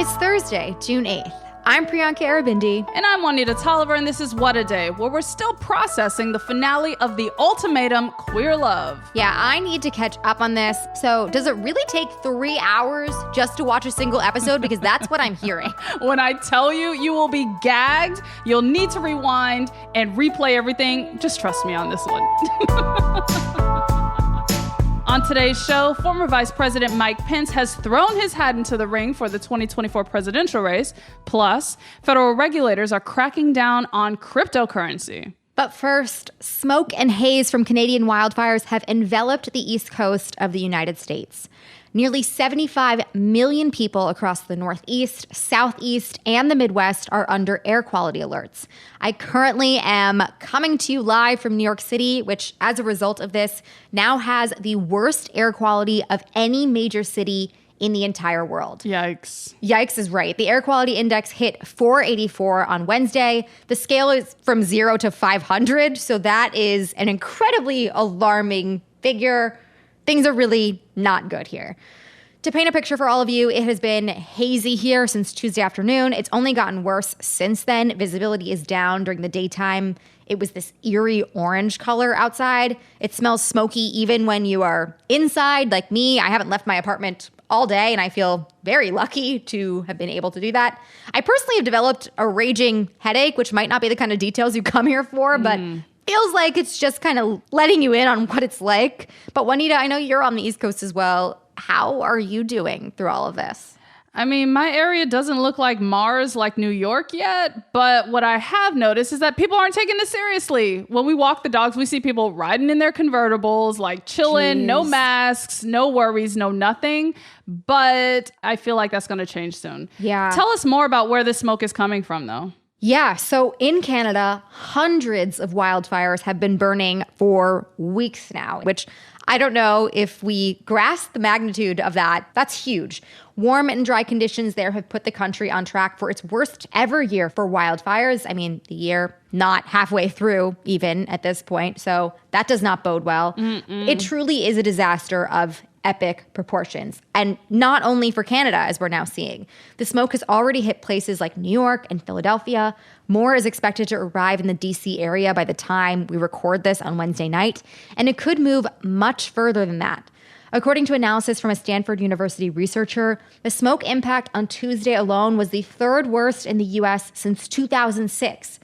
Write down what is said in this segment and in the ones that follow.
It's Thursday, June 8th. I'm Priyanka Arabindi. And I'm Juanita Tolliver, and this is What a Day, where we're still processing the finale of The Ultimatum, Queer Love. Yeah, I need to catch up on this. So does it really take 3 hours just to watch a single episode? Because that's what I'm hearing. When I tell you, you will be gagged. You'll need to rewind and replay everything. Just trust me on this one. On today's show, former Vice President Mike Pence has thrown his hat into the ring for the 2024 presidential race. Plus, federal regulators are cracking down on cryptocurrency. But first, smoke and haze from Canadian wildfires have enveloped the east coast of the United States. Nearly 75 million people across the Northeast, Southeast, and the Midwest are under air quality alerts. I currently am coming to you live from New York City, which, as a result of this, now has the worst air quality of any major city in the entire world. Yikes. Yikes is right. The air quality index hit 484 on Wednesday. The scale is from 0 to 500, so that is an incredibly alarming figure. Things are really not good here. To paint a picture for all of you, it has been hazy here since Tuesday afternoon. It's only gotten worse since then. Visibility is down during the daytime. It was this eerie orange color outside. It smells smoky even when you are inside, like me. I haven't left my apartment all day, and I feel very lucky to have been able to do that. I personally have developed a raging headache, which might not be the kind of details you come here for, but feels like it's just kind of letting you in on what it's like. But Juanita, I know you're on the East Coast as well. How are you doing through all of this? I mean, my area doesn't look like Mars, like New York yet, but what I have noticed is that people aren't taking this seriously. When we walk the dogs, we see people riding in their convertibles, like chilling, no masks, no worries, no nothing. But I feel like that's going to change soon. Yeah. Tell us more about where the smoke is coming from, though. Yeah, so in Canada, hundreds of wildfires have been burning for weeks now, which I don't know if we grasp the magnitude of that. That's huge. Warm and dry conditions there have put the country on track for its worst ever year for wildfires. I mean, the year not halfway through even at this point, so that does not bode well. It truly is a disaster of epic proportions. And not only for Canada, as we're now seeing. The smoke has already hit places like New York and Philadelphia. More is expected to arrive in the DC area by the time we record this on Wednesday night, and it could move much further than that. According to analysis from a Stanford University researcher, the smoke impact on Tuesday alone was the third worst in the U.S. since 2006.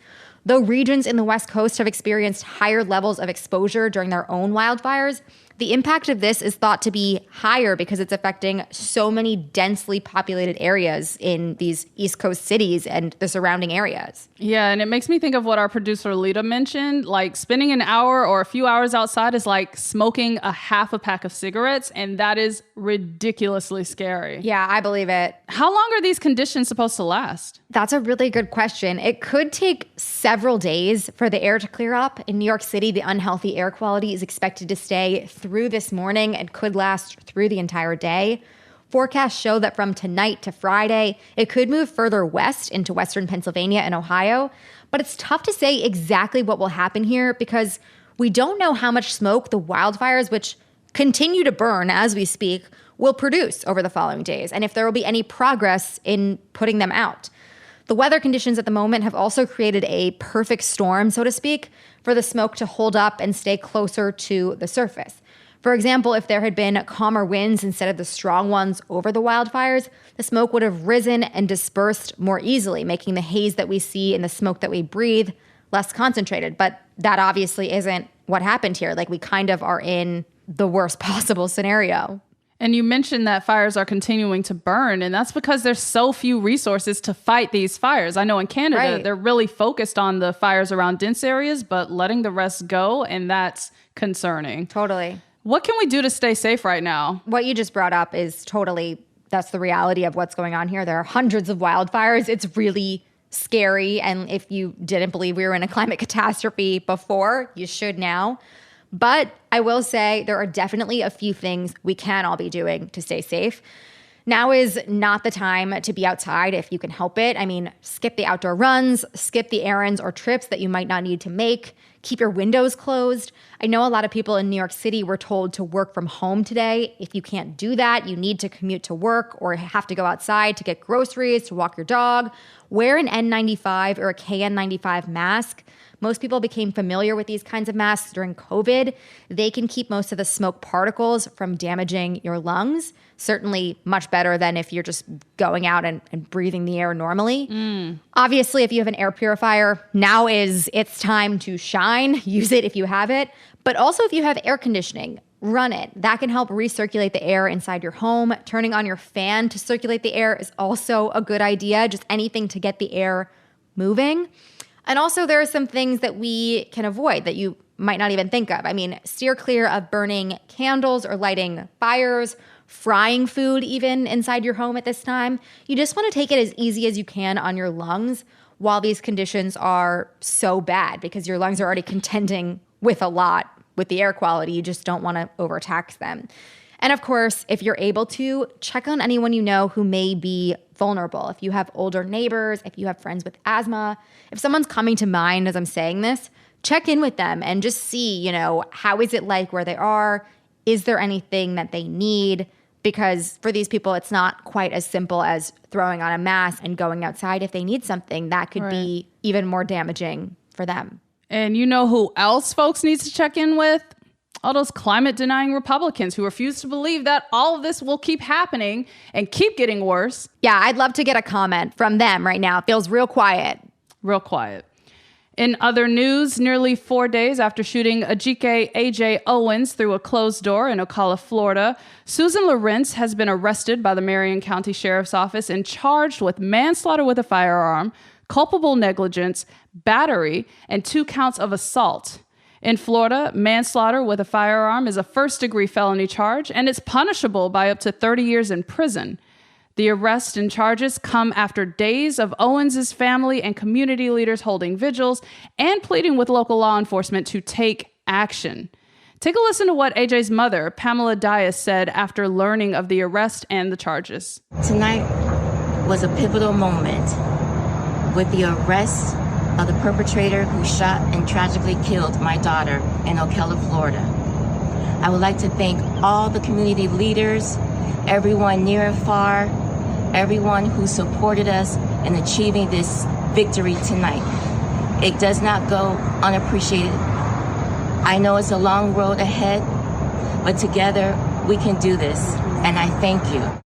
Though regions in the West Coast have experienced higher levels of exposure during their own wildfires, the impact of this is thought to be higher because it's affecting so many densely populated areas in these East Coast cities and the surrounding areas. Yeah, and it makes me think of what our producer Lita mentioned, like spending an hour or a few hours outside is like smoking a half a pack of cigarettes, and that is ridiculously scary. Yeah, I believe it. How long are these conditions supposed to last? That's a really good question. It could take several days for the air to clear up. In New York City, the unhealthy air quality is expected to stay through this morning and could last through the entire day. Forecasts show that from tonight to Friday, it could move further west into western Pennsylvania and Ohio. But it's tough to say exactly what will happen here because we don't know how much smoke the wildfires, which continue to burn as we speak, will produce over the following days, and if there will be any progress in putting them out. The weather conditions at the moment have also created a perfect storm, so to speak, for the smoke to hold up and stay closer to the surface. For example, if there had been calmer winds instead of the strong ones over the wildfires, the smoke would have risen and dispersed more easily, making the haze that we see and the smoke that we breathe less concentrated. But that obviously isn't what happened here. Like, we kind of are in the worst possible scenario. And you mentioned that fires are continuing to burn, and that's because there's so few resources to fight these fires. I know in Canada, they're really focused on the fires around dense areas, but letting the rest go, and that's concerning. Totally. What can we do to stay safe right now? What you just brought up is that's the reality of what's going on here. There are hundreds of wildfires. It's really scary. And if you didn't believe we were in a climate catastrophe before, you should now. But I will say there are definitely a few things we can all be doing to stay safe. Now is not the time to be outside if you can help it. I mean, skip the outdoor runs, skip the errands or trips that you might not need to make. Keep your windows closed. I know a lot of people in New York City were told to work from home today. If you can't do that, you need to commute to work or have to go outside to get groceries, to walk your dog. Wear an N95 or a KN95 mask. Most people became familiar with these kinds of masks during COVID. They can keep most of the smoke particles from damaging your lungs. Certainly much better than if you're just going out and breathing the air normally. Obviously, if you have an air purifier, now is its time to shine. Use it if you have it. But also if you have air conditioning, run it. That can help recirculate the air inside your home. Turning on your fan to circulate the air is also a good idea. Just anything to get the air moving. And also there are some things that we can avoid that you might not even think of. I mean, steer clear of burning candles or lighting fires, frying food even inside your home at this time. You just want to take it as easy as you can on your lungs while these conditions are so bad because your lungs are already contending with a lot with the air quality. You just don't want to overtax them. And of course, if you're able to, check on anyone you know who may be vulnerable. If you have older neighbors, if you have friends with asthma, if someone's coming to mind as I'm saying this, check in with them and just see, how is it like where they are? Is there anything that they need? Because for these people, it's not quite as simple as throwing on a mask and going outside. If they need something, that could be even more damaging for them. And you know who else folks need to check in with? All those climate-denying Republicans who refuse to believe that all of this will keep happening and keep getting worse. Yeah, I'd love to get a comment from them right now. It feels real quiet. Real quiet. In other news, nearly 4 days after shooting Ajike AJ Owens through a closed door in Ocala, Florida, Susan Lawrence has been arrested by the Marion County Sheriff's Office and charged with manslaughter with a firearm, culpable negligence, battery, and 2 counts of assault. In Florida, manslaughter with a firearm is a first-degree felony charge, and it's punishable by up to 30 years in prison. The arrest and charges come after days of Owens' family and community leaders holding vigils and pleading with local law enforcement to take action. Take a listen to what AJ's mother, Pamela Dias, said after learning of the arrest and the charges. Tonight was a pivotal moment with the arrest of the perpetrator who shot and tragically killed my daughter in Ocala, Florida. I would like to thank all the community leaders, everyone near and far, everyone who supported us in achieving this victory tonight. It does not go unappreciated. I know it's a long road ahead, but together we can do this, and I thank you.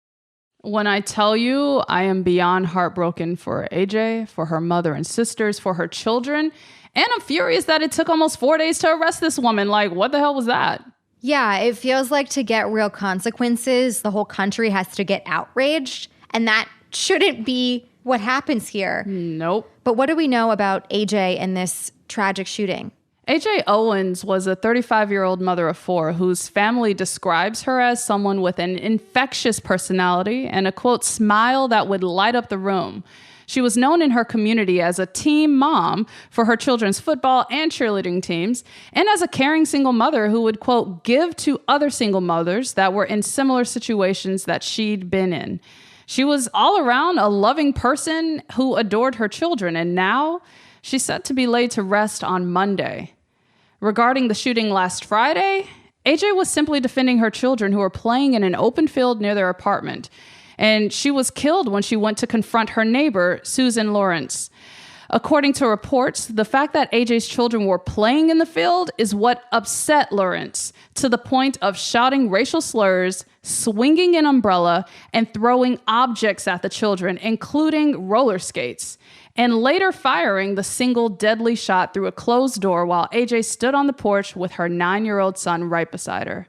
When I tell you I am beyond heartbroken for AJ, for her mother and sisters, for her children, and I'm furious that it took almost 4 days to arrest this woman. Like, what the hell was that? Yeah, it feels like to get real consequences, the whole country has to get outraged, and that shouldn't be what happens here. Nope. But what do we know about AJ and this tragic shooting? AJ Owens was a 35-year-old mother of 4 whose family describes her as someone with an infectious personality and a, quote, smile that would light up the room. She was known in her community as a team mom for her children's football and cheerleading teams, and as a caring single mother who would, quote, give to other single mothers that were in similar situations that she'd been in. She was all around a loving person who adored her children, and now she's set to be laid to rest on Monday. Regarding the shooting last Friday, AJ was simply defending her children who were playing in an open field near their apartment, and she was killed when she went to confront her neighbor, Susan Lawrence. According to reports, the fact that AJ's children were playing in the field is what upset Lawrence to the point of shouting racial slurs, swinging an umbrella, and throwing objects at the children, including roller skates, and later firing the single deadly shot through a closed door while AJ stood on the porch with her 9-year-old son right beside her.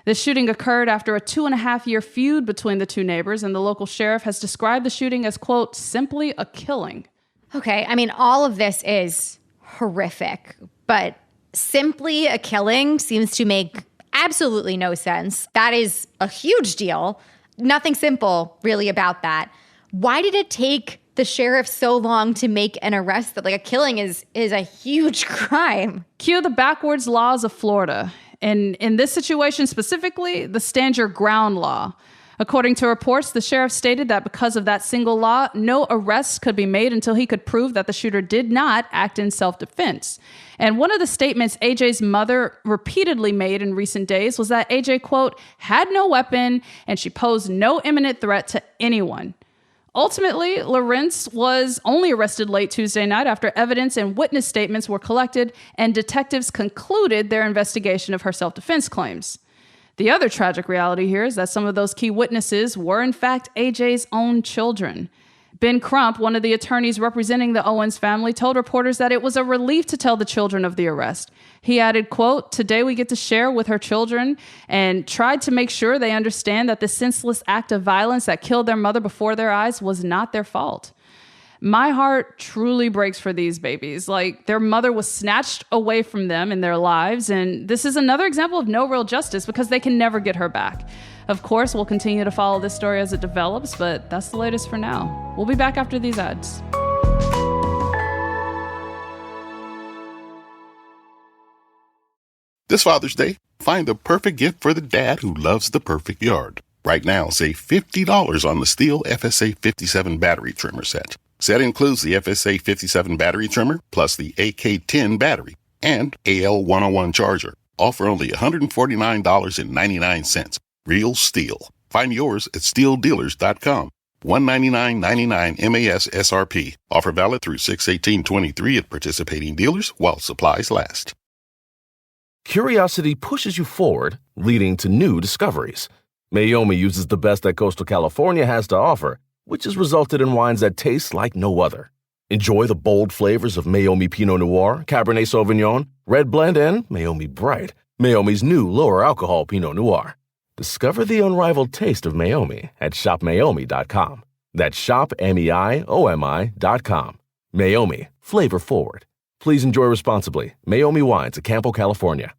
The shooting occurred after a 2.5-year feud between the two neighbors, and the local sheriff has described the shooting as, quote, simply a killing. Okay, I mean, all of this is horrific, but simply a killing seems to make absolutely no sense. That is a huge deal. Nothing simple really about that. Why did it take the sheriff so long to make an arrest? That, like, a killing is a huge crime. Cue the backwards laws of Florida. And in this situation specifically, the stand your ground law. According to reports, the sheriff stated that because of that single law, no arrests could be made until he could prove that the shooter did not act in self-defense. And one of the statements AJ's mother repeatedly made in recent days was that AJ, quote, had no weapon and she posed no imminent threat to anyone. Ultimately, Lawrence was only arrested late Tuesday night after evidence and witness statements were collected and detectives concluded their investigation of her self-defense claims. The other tragic reality here is that some of those key witnesses were, in fact, AJ's own children. Ben Crump, one of the attorneys representing the Owens family, told reporters that it was a relief to tell the children of the arrest. He added, quote, today we get to share with her children and tried to make sure they understand that the senseless act of violence that killed their mother before their eyes was not their fault. My heart truly breaks for these babies. Like, their mother was snatched away from them in their lives, and this is another example of no real justice because they can never get her back. Of course, we'll continue to follow this story as it develops, but that's the latest for now. We'll be back after these ads. This Father's Day, find the perfect gift for the dad who loves the perfect yard. Right now, save $50 on the Steel FSA 57 battery trimmer set. Set includes the FSA 57 battery trimmer plus the AK10 battery and AL101 charger. Offer only $149.99. Real STIHL. Find yours at STIHLdealers.com. $199.99 MAS SRP. Offer valid through 6/18/23 at participating dealers while supplies last. Curiosity pushes you forward, leading to new discoveries. Mayomi uses the best that coastal California has to offer, which has resulted in wines that taste like no other. Enjoy the bold flavors of Mayomi Pinot Noir, Cabernet Sauvignon, Red Blend, and Mayomi Bright, Mayomi's new lower alcohol Pinot Noir. Discover the unrivaled taste of Mayomi at shopmayomi.com. That's shopmeiomi.com. Mayomi, flavor forward. Please enjoy responsibly. Mayomi Wines at Campo, California.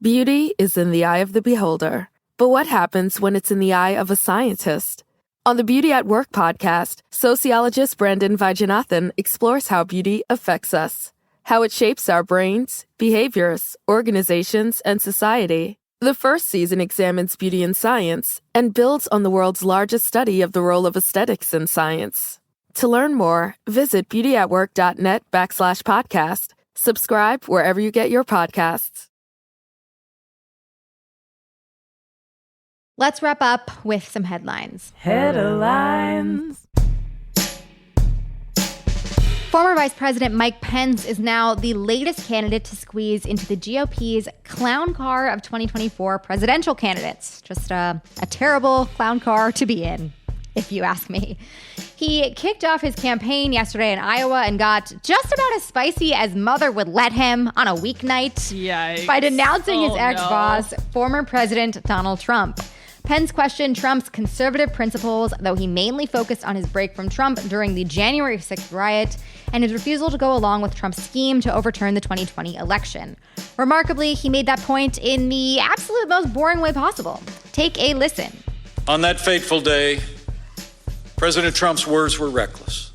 Beauty is in the eye of the beholder. But what happens when it's in the eye of a scientist? On the Beauty at Work podcast, sociologist Brandon Vajanathan explores how beauty affects us, how it shapes our brains, behaviors, organizations, and society. The first season examines beauty in science and builds on the world's largest study of the role of aesthetics in science. To learn more, visit beautyatwork.net/podcast. Subscribe wherever you get your podcasts. Let's wrap up with some headlines. Headlines. Former Vice President Mike Pence is now the latest candidate to squeeze into the GOP's clown car of 2024 presidential candidates. Just a terrible clown car to be in, if you ask me. He kicked off his campaign yesterday in Iowa and got just about as spicy as mother would let him on a weeknight. Yikes. By denouncing his ex-boss, former President Donald Trump. Pence questioned Trump's conservative principles, though he mainly focused on his break from Trump during the January 6th riot and his refusal to go along with Trump's scheme to overturn the 2020 election. Remarkably, he made that point in the absolute most boring way possible. Take a listen. On that fateful day, President Trump's words were reckless.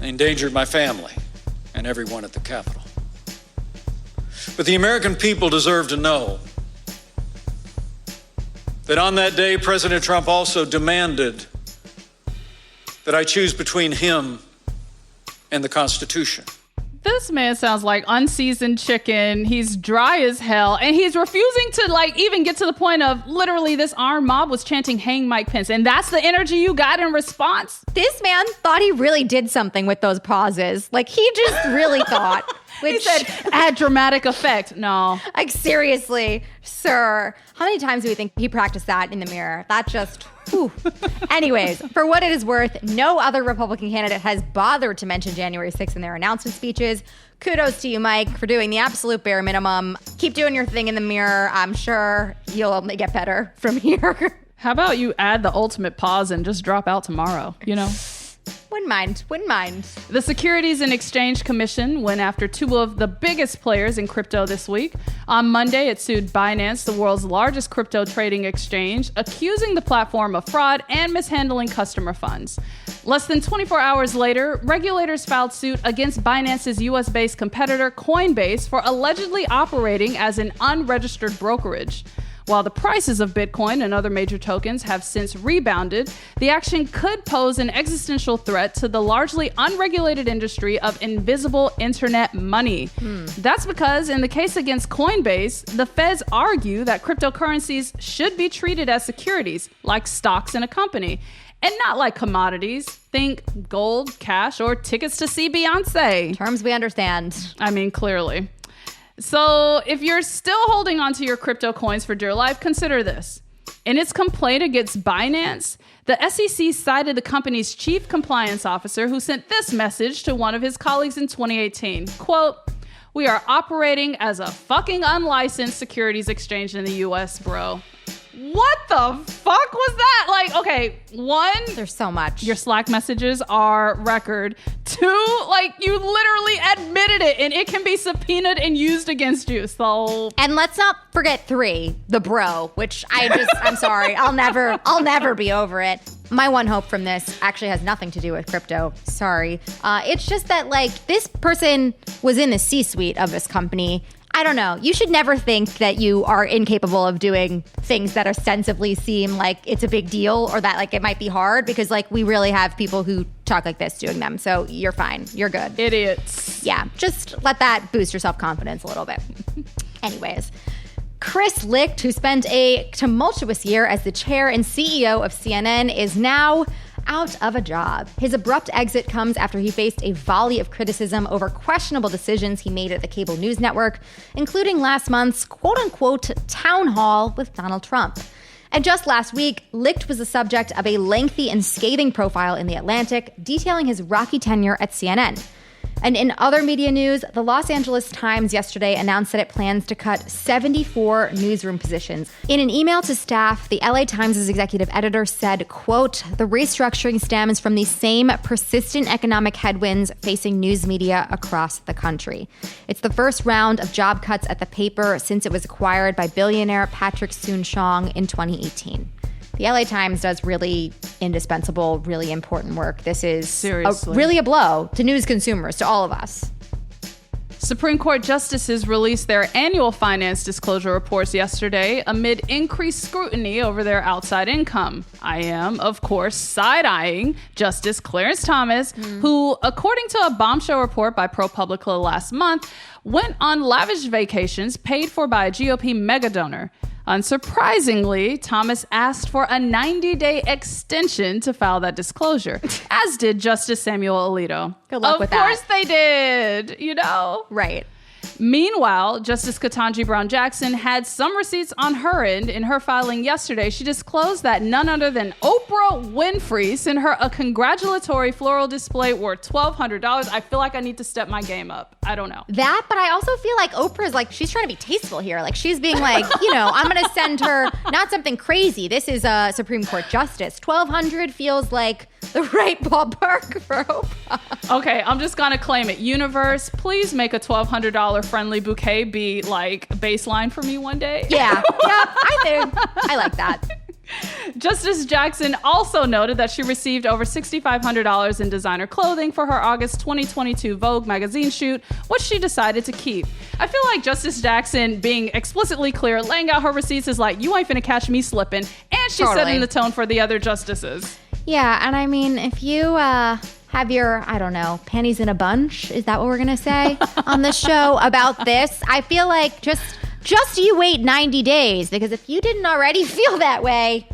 They endangered my family and everyone at the Capitol. But the American people deserve to know that on that day, President Trump also demanded that I choose between him and the Constitution. This man sounds like unseasoned chicken. He's dry as hell. And he's refusing to even get to the point of literally this armed mob was chanting, "Hang Mike Pence." And that's the energy you got in response? This man thought he really did something with those pauses. He just really thought. Which he said, add dramatic effect. No. Seriously, sir. How many times do we think he practiced that in the mirror? That just, whew. Anyways, for what it is worth, no other Republican candidate has bothered to mention January 6th in their announcement speeches. Kudos to you, Mike, for doing the absolute bare minimum. Keep doing your thing in the mirror. I'm sure you'll only get better from here. How about you add the ultimate pause and just drop out tomorrow, Wouldn't mind. The Securities and Exchange Commission went after two of the biggest players in crypto this week. On Monday, it sued Binance, the world's largest crypto trading exchange, accusing the platform of fraud and mishandling customer funds. Less than 24 hours later, regulators filed suit against Binance's US-based competitor Coinbase for allegedly operating as an unregistered brokerage. While the prices of Bitcoin and other major tokens have since rebounded, the action could pose an existential threat to the largely unregulated industry of invisible internet money. That's because in the case against Coinbase, the feds argue that cryptocurrencies should be treated as securities, like stocks in a company, and not like commodities. Think gold, cash, or tickets to see Beyonce. Terms we understand. I mean, clearly. So if you're still holding on to your crypto coins for dear life, consider this. In its complaint against Binance, the SEC cited the company's chief compliance officer, who sent this message to one of his colleagues in 2018. Quote, "We are operating as a fucking unlicensed securities exchange in the US, bro." What the fuck was that? Like, okay, one, There's so much. your Slack messages are record. Two, like, you literally admitted it, and it can be subpoenaed and used against you. So, And let's not forget 3, the bro, which I'm sorry, I'll never be over it. My one hope from this actually has nothing to do with crypto. Sorry. It's just that, like, this person was in the C-suite of this company. I don't know. You should never think that you are incapable of doing things that ostensibly seem like it's a big deal or that, like, it might be hard, because, like, we really have people who talk like this doing them. So you're fine. You're good. idiots. Yeah, just let that boost your self-confidence a little bit. Anyways, Chris Licht, who spent a tumultuous year as the chair and CEO of CNN, is now out of a job. His abrupt exit comes after he faced a volley of criticism over questionable decisions he made at the cable news network, including last month's quote-unquote town hall with Donald Trump. And just last week, Licht was the subject of a lengthy and scathing profile in The Atlantic detailing his rocky tenure at CNN. And in other media news, the Los Angeles Times yesterday announced that it plans to cut 74 newsroom positions. In an email to staff, the LA Times' executive editor said, quote, "The restructuring stems from the same persistent economic headwinds facing news media across the country. It's the first round of job cuts at the paper since it was acquired by billionaire Patrick Soon-Shiong in 2018. The LA Times does really indispensable, really important work. This is Seriously. really a blow to news consumers, to all of us. Supreme Court justices released their annual finance disclosure reports yesterday amid increased scrutiny over their outside income. I am, of course, side-eyeing Justice Clarence Thomas, who, according to a bombshell report by ProPublica last month, went on lavish vacations paid for by a GOP megadonor. Unsurprisingly, Thomas asked for a 90-day extension to file that disclosure, as did Justice Samuel Alito. Good luck with that. Of course they did, you know? Right. Meanwhile, Justice Ketanji Brown Jackson had some receipts on her end. In her filing yesterday, she disclosed that none other than Oprah Winfrey sent her a congratulatory floral display worth $1,200. I feel like I need to step my game up. I don't know. That, but I also feel like Oprah's like, she's trying to be tasteful here. Like, she's being like, you know, I'm going to send her not something crazy. This is a Supreme Court justice. $1,200 feels like the right ballpark for Oprah. Okay, I'm just gonna claim it. Universe, please make a $1,200 friendly bouquet be like baseline for me one day. Yeah, I like that. Justice Jackson also noted that she received over $6,500 in designer clothing for her August 2022 Vogue magazine shoot, which she decided to keep. I feel like Justice Jackson being explicitly clear, laying out her receipts is like, you ain't finna catch me slipping, and she's setting the tone for the other justices. Yeah, and I mean, if you have your, I don't know, panties in a bunch, is that what we're going to say on the show about this? I feel like just you wait 90 days, because if you didn't already feel that way,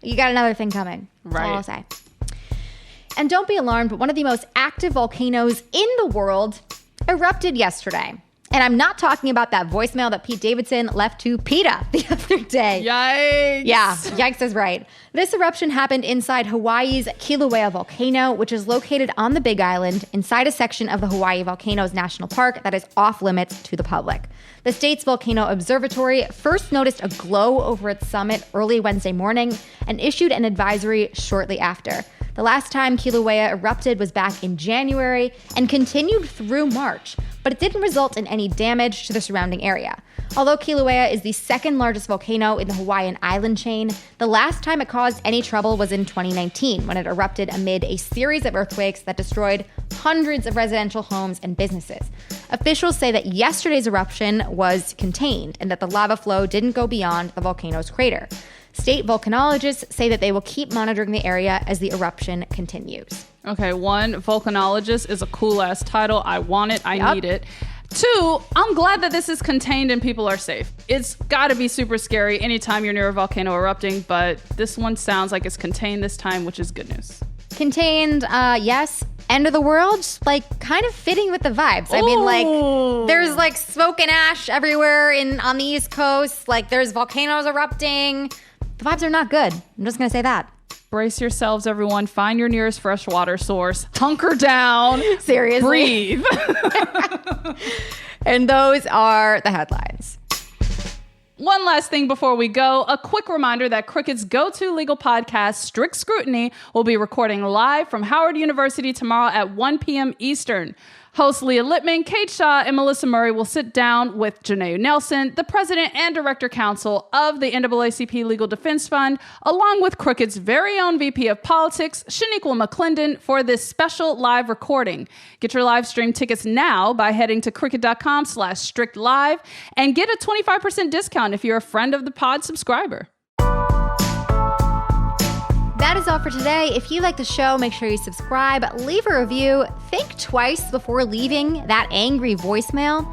you got another thing coming. That's all I'll say. And don't be alarmed, but one of the most active volcanoes in the world erupted yesterday. And I'm not talking about that voicemail that Pete Davidson left to PETA the other day. Yikes. Yeah, yikes is right. This eruption happened inside Hawaii's Kilauea volcano, which is located on the Big Island inside a section of the Hawaii Volcanoes National Park that is off limits to the public. The state's volcano observatory first noticed a glow over its summit early Wednesday morning and issued an advisory shortly after. The last time Kilauea erupted was back in January and continued through March, but it didn't result in any damage to the surrounding area. Although Kilauea is the second largest volcano in the Hawaiian island chain, the last time it caused any trouble was in 2019, when it erupted amid a series of earthquakes that destroyed hundreds of residential homes and businesses. Officials say that yesterday's eruption was contained and that the lava flow didn't go beyond the volcano's crater. State volcanologists say that they will keep monitoring the area as the eruption continues. Okay, one, volcanologist is a cool-ass title. I want it. I need it. Two, I'm glad that this is contained and people are safe. It's got to be super scary anytime you're near a volcano erupting, but this one sounds like it's contained this time, which is good news. Contained, yes. End of the world, like kind of fitting with the vibes. I mean, like there's like smoke and ash everywhere on the East Coast. Like there's volcanoes erupting. The vibes are not good. I'm just going to say that. Brace yourselves, everyone. Find your nearest freshwater source. Hunker down. Seriously. Breathe. And those are the headlines. One last thing before we go, a quick reminder that Cricut's go-to legal podcast, Strict Scrutiny, will be recording live from Howard University tomorrow at 1 p.m. Eastern. Hosts Leah Littman, Kate Shaw, and Melissa Murray will sit down with Janae Nelson, the president and director counsel of the NAACP Legal Defense Fund, along with Cricut's very own VP of Politics, Shaniqua McClendon, for this special live recording. Get your live stream tickets now by heading to cricut.com/strictlive and get a 25% discount if you're a friend of the pod subscriber. That is all for today. If you like the show, make sure you subscribe, leave a review, think twice before leaving that angry voicemail,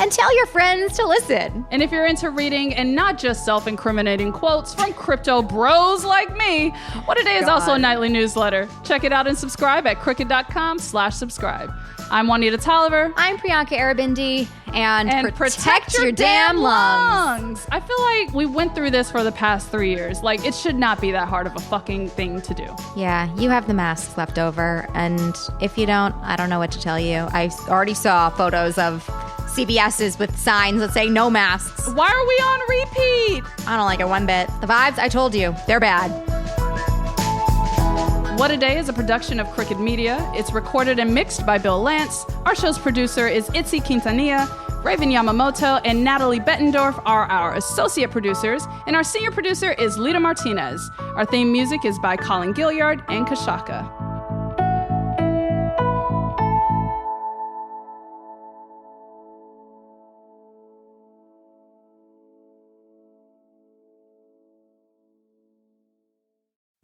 and tell your friends to listen. And if you're into reading and not just self-incriminating quotes from crypto bros like me, What a Day is also a nightly newsletter. Check it out and subscribe at cricut.com/subscribe. I'm Juanita Tolliver. I'm Priyanka Arabindi. And protect your damn lungs. I feel like we went through this for the past 3 years. Like, it should not be that hard of a fucking thing to do. Yeah, you have the masks left over. And if you don't, I don't know what to tell you. I already saw photos of CVS's with signs that say no masks. Why are we on repeat? I don't like it one bit. The vibes, I told you, they're bad. What a Day is a production of Cricut Media. It's recorded and mixed by Bill Lance. Our show's producer is Itzi Quintanilla. Raven Yamamoto and Natalie Bettendorf are our associate producers, and our senior producer is Lita Martinez. Our theme music is by Colin Gilliard and Kashaka.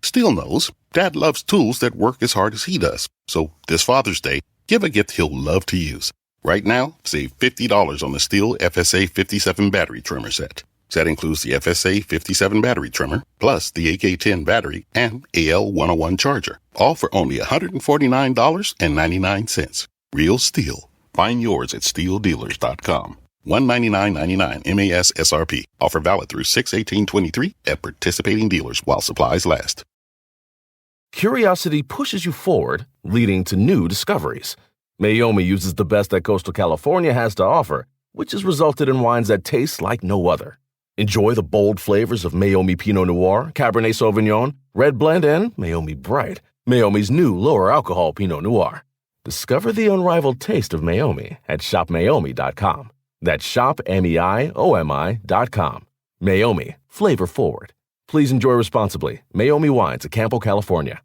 Steele knows Dad loves tools that work as hard as he does. So this Father's Day, give a gift he'll love to use. Right now, save $50 on the Steele FSA 57 battery trimmer set. Set includes the FSA 57 battery trimmer, plus the AK-10 battery and AL101 charger. All for only $149.99. Real Steele. Find yours at SteelDealers.com. $199.99 MAS SRP. Offer valid through 6/18/23 at participating dealers while supplies last. Curiosity pushes you forward, leading to new discoveries. Mayomi uses the best that coastal California has to offer, which has resulted in wines that taste like no other. Enjoy the bold flavors of Mayomi Pinot Noir, Cabernet Sauvignon, Red Blend, and Mayomi Bright, Mayomi's new lower alcohol Pinot Noir. Discover the unrivaled taste of Mayomi at shopmayomi.com. That's shopmeiomi.com. Mayomi, flavor forward. Please enjoy responsibly. Mayomi Wines at Campo, California.